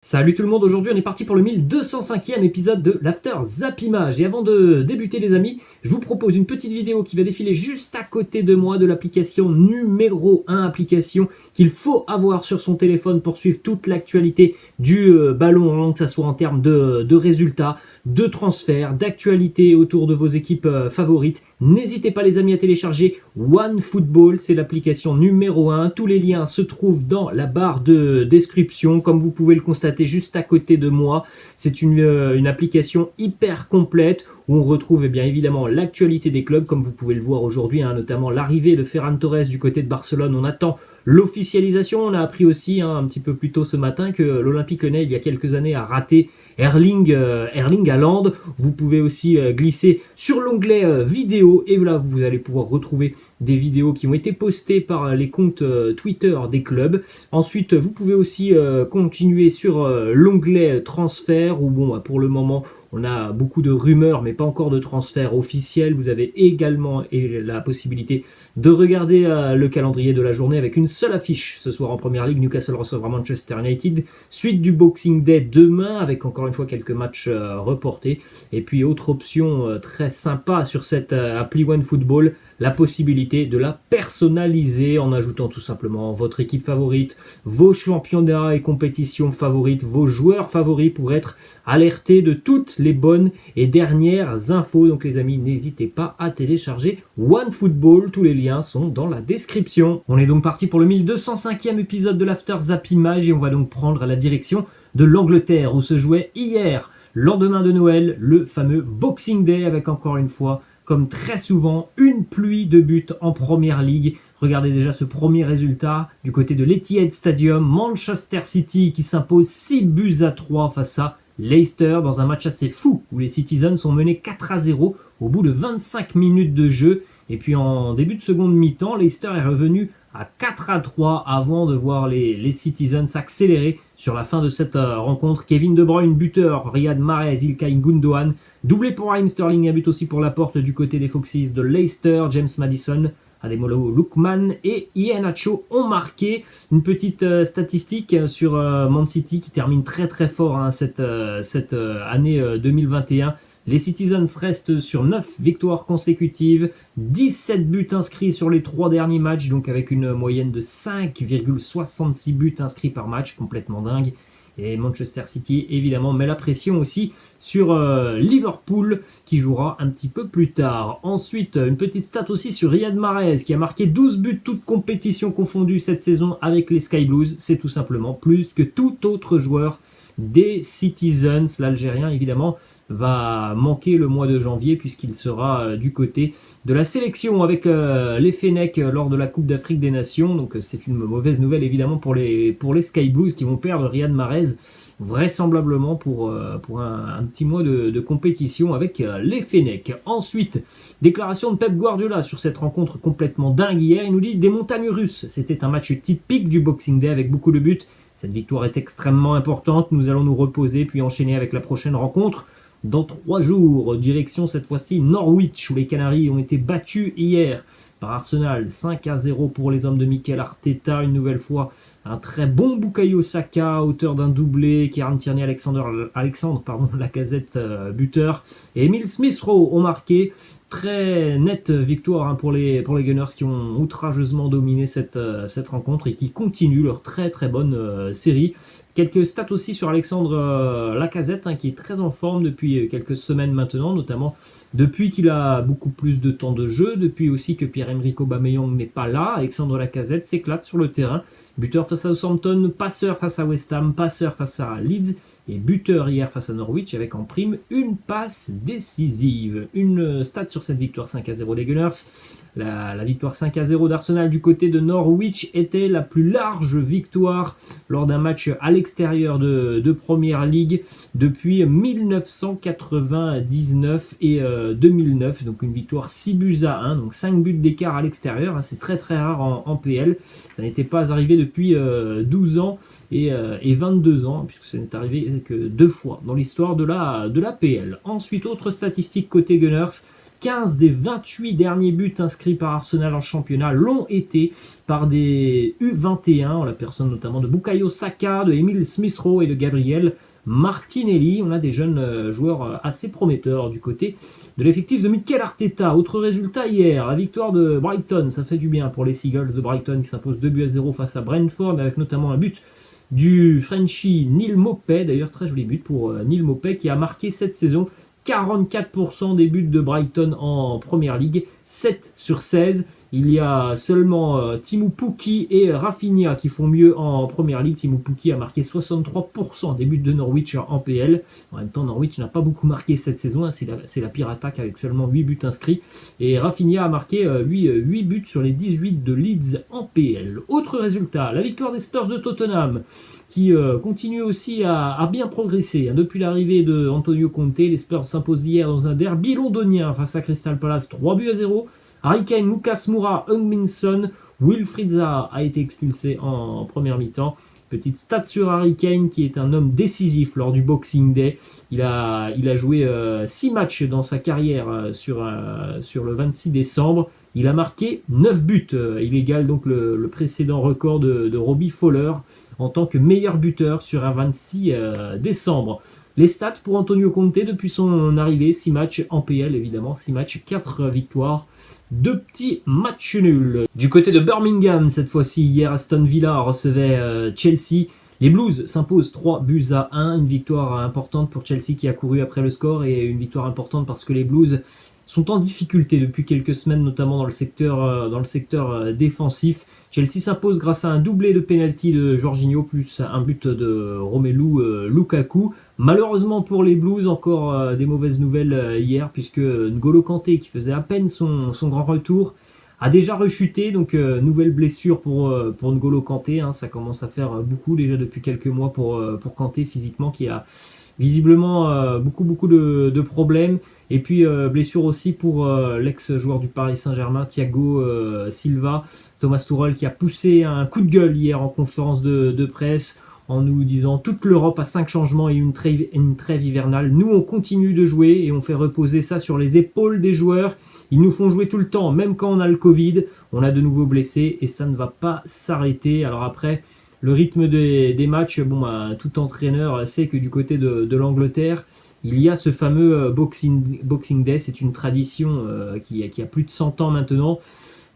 Salut tout le monde, aujourd'hui on est parti pour le 1205e épisode de l'After Zappimage. Et avant de débuter les amis, je vous propose une petite vidéo qui va défiler juste à côté de moi de l'application numéro 1, application qu'il faut avoir sur son téléphone pour suivre toute l'actualité du ballon rond, que ce soit en termes de résultats, de transferts, d'actualité autour de vos équipes favorites. N'hésitez pas les amis à télécharger OneFootball, c'est l'application numéro 1. Tous les liens se trouvent dans la barre de description, comme vous pouvez le constater juste à côté de moi. C'est une application hyper complète où on retrouve bien évidemment l'actualité des clubs, comme vous pouvez le voir aujourd'hui, notamment l'arrivée de Ferran Torres du côté de Barcelone. On attend l'officialisation. On a appris aussi un petit peu plus tôt ce matin que l'Olympique Lyonnais, il y a quelques années, a raté Erling Haaland. Vous pouvez aussi glisser sur l'onglet vidéo et là vous allez pouvoir retrouver des vidéos qui ont été postées par les comptes Twitter des clubs. Ensuite vous pouvez aussi continuer sur l'onglet transfert où bon pour le moment on a beaucoup de rumeurs, mais pas encore de transfert officiel. Vous avez également la possibilité de regarder le calendrier de la journée avec une seule affiche. Ce soir en Première Ligue, Newcastle recevra Manchester United. Suite du Boxing Day demain, avec encore une fois quelques matchs reportés. Et puis autre option très sympa sur cette appli OneFootball, la possibilité de la personnaliser en ajoutant tout simplement votre équipe favorite, vos championnats et compétitions favorites, vos joueurs favoris pour être alertés de toutes les bonnes et dernières infos. Donc les amis, n'hésitez pas à télécharger OneFootball, tous les liens sont dans la description. On est donc parti pour le 1205e épisode de l'After Zappimage et on va donc prendre la direction de l'Angleterre où se jouait hier, lendemain de Noël, le fameux Boxing Day avec encore une fois, comme très souvent, une pluie de buts en Première Ligue. Regardez déjà ce premier résultat du côté de l'Etihad Stadium, Manchester City qui s'impose 6-3 face à Leicester dans un match assez fou où les Citizens sont menés 4-0 au bout de 25 minutes de jeu. Et puis en début de seconde mi-temps, Leicester est revenu à 4-3 avant de voir les Citizens s'accélérer sur la fin de cette rencontre. Kevin De Bruyne, buteur, Riyad Mahrez, İlkay Gündoğan, doublé pour Raheem Sterling, un but aussi pour la porte du côté des Foxes de Leicester. James Maddison, Ademola Lookman et Iheanacho ont marqué. Une petite statistique sur Man City qui termine très très fort cette année 2021. Les Citizens restent sur 9 victoires consécutives, 17 buts inscrits sur les 3 derniers matchs, donc avec une moyenne de 5,66 buts inscrits par match, complètement dingue. Et Manchester City, évidemment, met la pression aussi sur Liverpool, qui jouera un petit peu plus tard. Ensuite, une petite stat aussi sur Riyad Mahrez, qui a marqué 12 buts, toutes compétitions confondues cette saison avec les Sky Blues. C'est tout simplement plus que tout autre joueur des Citizens. L'Algérien, évidemment, va manquer le mois de janvier puisqu'il sera du côté de la sélection avec les Fennecs lors de la Coupe d'Afrique des Nations. Donc c'est une mauvaise nouvelle évidemment pour les Sky Blues qui vont perdre Riyad Mahrez vraisemblablement pour un petit mois de compétition avec les Fennecs. Ensuite, déclaration de Pep Guardiola sur cette rencontre complètement dingue hier. Il nous dit des montagnes russes. C'était un match typique du Boxing Day avec beaucoup de buts. Cette victoire est extrêmement importante. Nous allons nous reposer puis enchaîner avec la prochaine rencontre. Dans 3 jours, direction cette fois-ci Norwich où les Canaries ont été battus hier par Arsenal 5-0 pour les hommes de Mikel Arteta. Une nouvelle fois, un très bon Bukayo Saka, auteur d'un doublé, Kieran Tierney, Alexandre, Lacazette, buteur, et Emile Smith-Rowe ont marqué. Très nette victoire pour les Gunners qui ont outrageusement dominé cette rencontre et qui continuent leur très très bonne série. Quelques stats aussi sur Alexandre Lacazette qui est très en forme depuis quelques semaines maintenant, notamment depuis qu'il a beaucoup plus de temps de jeu, depuis aussi que Pierre-Emerick Aubameyang n'est pas là. Alexandre Lacazette s'éclate sur le terrain, buteur face à Southampton, passeur face à West Ham, passeur face à Leeds et buteur hier face à Norwich avec en prime une passe décisive. Une stat sur cette victoire 5-0 des Gunners. La victoire 5-0 d'Arsenal du côté de Norwich était la plus large victoire lors d'un match à l'extérieur de Première Ligue depuis 1999 et 2009. Donc une victoire 6-1, donc 5 buts d'écart à l'extérieur. C'est très très rare en PL. Ça n'était pas arrivé depuis 12 ans et 22 ans, puisque ça n'est arrivé que 2 fois dans l'histoire de la PL. Ensuite, autre statistique côté Gunners, 15 des 28 derniers buts inscrits par Arsenal en championnat l'ont été par des U21, en la personne notamment de Bukayo Saka, de Emile Smith-Rowe et de Gabriel Martinelli. On a des jeunes joueurs assez prometteurs du côté de l'effectif de Mikel Arteta. Autre résultat hier, la victoire de Brighton, ça fait du bien pour les Seagulls de Brighton qui s'imposent 2-0 face à Brentford avec notamment un but du Frenchie Neil Maupay, d'ailleurs très joli but pour Neil Maupay qui a marqué cette saison 44% des buts de Brighton en Première Ligue, 7 sur 16. Il y a seulement Teemu Pukki et Rafinha qui font mieux en Première Ligue. Teemu Pukki a marqué 63% des buts de Norwich en PL. En même temps, Norwich n'a pas beaucoup marqué cette saison, hein. C'est la pire attaque avec seulement 8 buts inscrits. Et Rafinha a marqué, lui, 8 buts sur les 18 de Leeds en PL. Autre résultat, la victoire des Spurs de Tottenham qui continue aussi à bien progresser. Depuis l'arrivée de Antonio Conte, les Spurs s'imposent hier dans un derby londonien face à Crystal Palace 3-0. Harry Kane, Lucas Moura, Heung-min Son, Wilfried Zaha a été expulsé en première mi-temps. Petite stat sur Harry Kane qui est un homme décisif lors du Boxing Day. Il a joué 6 matchs dans sa carrière sur le 26 décembre. Il a marqué 9 buts. Il égale donc le précédent record de Robbie Fowler en tant que meilleur buteur sur un 26 décembre. Les stats pour Antonio Conte depuis son arrivée, 6 matchs en PL évidemment, 6 matchs, 4 victoires, 2 petits matchs nuls. Du côté de Birmingham, cette fois-ci, hier Aston Villa recevait Chelsea. Les Blues s'imposent 3-1, une victoire importante pour Chelsea qui a couru après le score et une victoire importante parce que les Blues sont en difficulté depuis quelques semaines, notamment dans le secteur défensif. Chelsea s'impose grâce à un doublé de pénalty de Jorginho plus un but de Romelu Lukaku. Malheureusement pour les Blues, encore des mauvaises nouvelles hier puisque N'Golo Kanté, qui faisait à peine son grand retour, a déjà rechuté, donc nouvelle blessure pour N'Golo Kanté, hein. Ça commence à faire beaucoup déjà depuis quelques mois pour Kanté physiquement qui a visiblement beaucoup de problèmes. Et puis blessure aussi pour l'ex-joueur du Paris Saint-Germain, Thiago Silva. Thomas Tuchel qui a poussé un coup de gueule hier en conférence de presse en nous disant toute l'Europe a 5 changements et une trêve hivernale. Nous on continue de jouer et on fait reposer ça sur les épaules des joueurs. Ils nous font jouer tout le temps, même quand on a le Covid. On a de nouveaux blessés et ça ne va pas s'arrêter. Alors après, le rythme des matchs, tout entraîneur sait que du côté de l'Angleterre, il y a ce fameux Boxing Day. C'est une tradition qui a plus de 100 ans maintenant.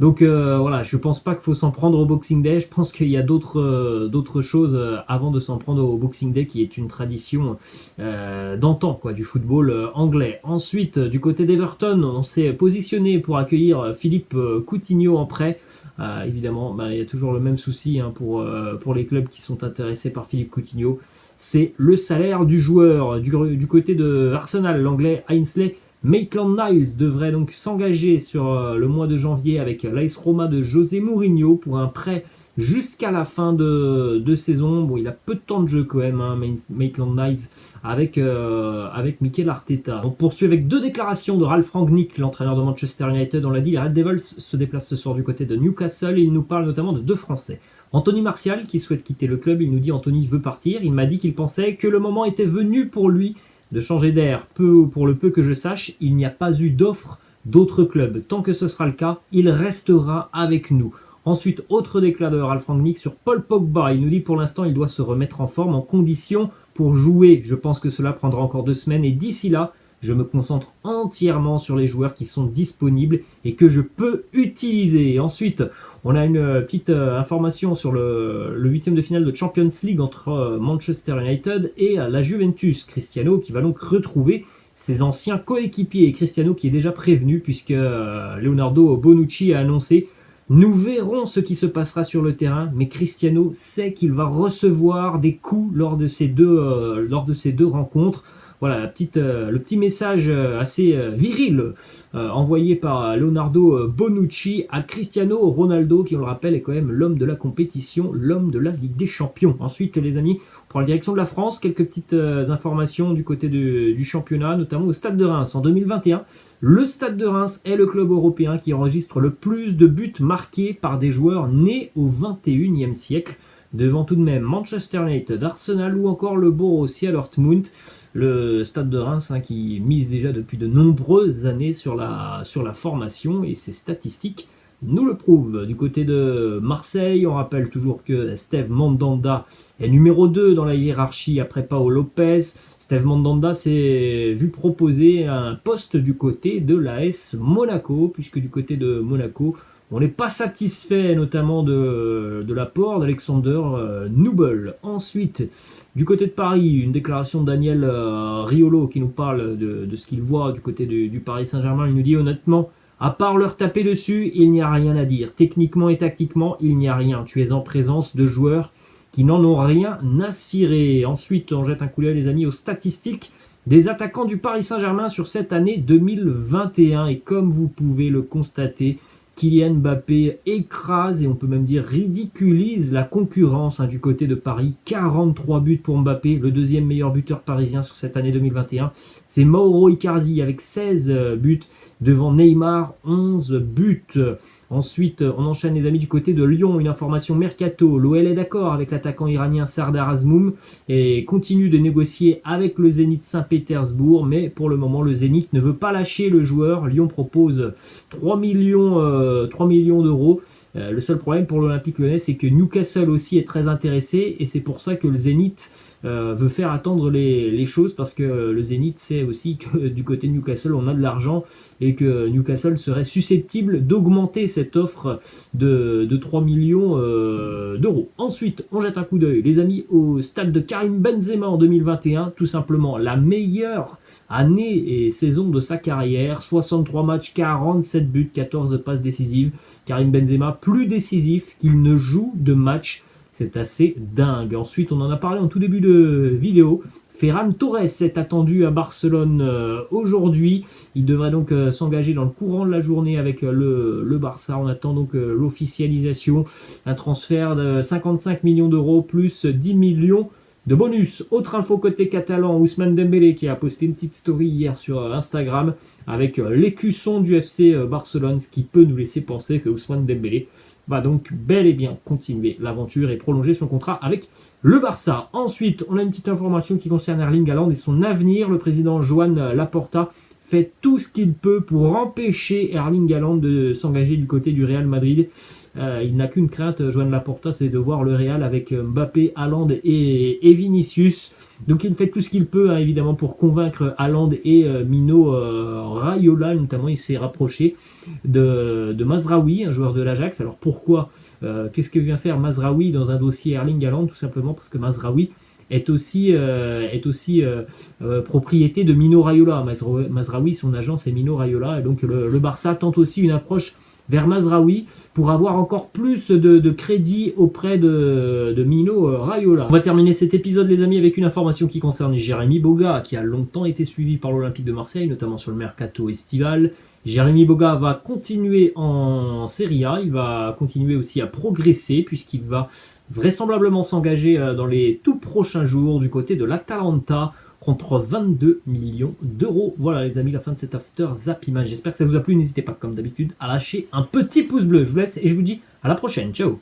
Donc voilà, je pense pas qu'il faut s'en prendre au Boxing Day. Je pense qu'il y a d'autres choses avant de s'en prendre au Boxing Day, qui est une tradition d'antan, quoi, du football anglais. Ensuite, du côté d'Everton, on s'est positionné pour accueillir Philippe Coutinho en prêt. Évidemment, il y a toujours le même souci pour les clubs qui sont intéressés par Philippe Coutinho. C'est le salaire du joueur. Du côté de Arsenal, l'anglais Ainsley Maitland-Niles devrait donc s'engager sur le mois de janvier avec l'AS Roma de José Mourinho pour un prêt jusqu'à la fin de saison. Bon, il a peu de temps de jeu quand même, hein, Maitland-Niles, avec Mikel Arteta. On poursuit avec 2 déclarations de Ralf Rangnick, l'entraîneur de Manchester United. On l'a dit, les Red Devils se déplacent ce soir du côté de Newcastle et il nous parle notamment de 2 Français. Anthony Martial qui souhaite quitter le club. Il nous dit Anthony veut partir. Il m'a dit qu'il pensait que le moment était venu pour lui de changer d'air. Pour le peu que je sache, il n'y a pas eu d'offre d'autres clubs. Tant que ce sera le cas, il restera avec nous. Ensuite, autre déclat de Ralf Rangnick sur Paul Pogba. Il nous dit pour l'instant, il doit se remettre en forme, en condition pour jouer. Je pense que cela prendra encore 2 semaines et d'ici là, je me concentre entièrement sur les joueurs qui sont disponibles et que je peux utiliser. Et ensuite, on a une petite information sur le 8e de finale de Champions League entre Manchester United et la Juventus. Cristiano qui va donc retrouver ses anciens coéquipiers. Cristiano qui est déjà prévenu puisque Leonardo Bonucci a annoncé: nous verrons ce qui se passera sur le terrain, mais Cristiano sait qu'il va recevoir des coups lors de ces deux rencontres. Voilà le petit message assez viril envoyé par Leonardo Bonucci à Cristiano Ronaldo, qui, on le rappelle, est quand même l'homme de la compétition, l'homme de la Ligue des Champions. Ensuite, les amis, on prend la direction de la France. Quelques petites informations du côté du championnat, notamment au Stade de Reims. En 2021, le Stade de Reims est le club européen qui enregistre le plus de buts marqués par des joueurs nés au 21e siècle. devant tout de même Manchester United, Arsenal ou encore le Borussia Dortmund, le Stade de Reims qui mise déjà depuis de nombreuses années sur la formation et ses statistiques nous le prouvent. Du côté de Marseille, on rappelle toujours que Steve Mandanda est numéro 2 dans la hiérarchie après Pau Lopez. Steve Mandanda s'est vu proposer un poste du côté de l'AS Monaco, puisque du côté de Monaco, on n'est pas satisfait notamment de l'apport d'Alexander Nubel. Ensuite, du côté de Paris, une déclaration de Daniel Riolo qui nous parle de ce qu'il voit du côté du Paris Saint-Germain. Il nous dit honnêtement, à part leur taper dessus, il n'y a rien à dire. Techniquement et tactiquement, il n'y a rien. Tu es en présence de joueurs qui n'en ont rien à cirer. Ensuite, on jette un coup d'œil, les amis, aux statistiques des attaquants du Paris Saint-Germain sur cette année 2021. Et comme vous pouvez le constater, Kylian Mbappé écrase et on peut même dire ridiculise la concurrence du côté de Paris. 43 buts pour Mbappé, le deuxième meilleur buteur parisien sur cette année 2021. C'est Mauro Icardi avec 16 buts devant Neymar, 11 buts. Ensuite, on enchaîne les amis du côté de Lyon, une information mercato. L'OL est d'accord avec l'attaquant iranien Sardar Azmoum et continue de négocier avec le Zénith Saint-Pétersbourg, mais pour le moment, le Zénith ne veut pas lâcher le joueur. Lyon propose 3 millions d'euros. Le seul problème pour l'Olympique Lyonnais, c'est que Newcastle aussi est très intéressé et c'est pour ça que le Zénith veut faire attendre les choses, parce que le Zénith sait aussi que du côté de Newcastle, on a de l'argent et que Newcastle serait susceptible d'augmenter cette offre de 3 millions d'euros. Ensuite, on jette un coup d'œil, les amis, au stade de Karim Benzema en 2021, tout simplement la meilleure année et saison de sa carrière. 63 matchs, 47 buts, 14 passes décisives. Karim Benzema, plus décisif qu'il ne joue de match. C'est assez dingue. Ensuite, on en a parlé en tout début de vidéo. Ferran Torres est attendu à Barcelone aujourd'hui. Il devrait donc s'engager dans le courant de la journée avec le Barça. On attend donc l'officialisation. Un transfert de 55 millions d'euros plus 10 millions de bonus. Autre info côté catalan, Ousmane Dembélé qui a posté une petite story hier sur Instagram avec l'écusson du FC Barcelone, ce qui peut nous laisser penser que Ousmane Dembélé va donc bel et bien continuer l'aventure et prolonger son contrat avec le Barça. Ensuite, on a une petite information qui concerne Erling Haaland et son avenir. Le président Joan Laporta fait tout ce qu'il peut pour empêcher Erling Haaland de s'engager du côté du Real Madrid. Il n'a qu'une crainte, Joan Laporta, c'est de voir le Real avec Mbappé, Haaland et Vinicius. Donc il fait tout ce qu'il peut, évidemment, pour convaincre Haaland et Mino Raiola. Notamment, il s'est rapproché de Mazraoui, un joueur de l'Ajax. Alors pourquoi qu'est-ce que vient faire Mazraoui dans un dossier Erling Haaland? Tout simplement parce que Mazraoui est aussi propriété de Mino Raiola. Mazraoui, son agent, c'est Mino Raiola. Et donc le Barça tente aussi une approche vers Mazraoui pour avoir encore plus de crédit auprès de Mino Raiola. On va terminer cet épisode, les amis, avec une information qui concerne Jérémy Boga, qui a longtemps été suivi par l'Olympique de Marseille, notamment sur le mercato estival. Jérémy Boga va continuer en Serie A, il va continuer aussi à progresser puisqu'il va vraisemblablement s'engager dans les tout prochains jours du côté de l'Atalanta contre 22 millions d'euros. Voilà les amis, la fin de cet After Zappimage. J'espère que ça vous a plu. N'hésitez pas comme d'habitude à lâcher un petit pouce bleu. Je vous laisse et je vous dis à la prochaine. Ciao.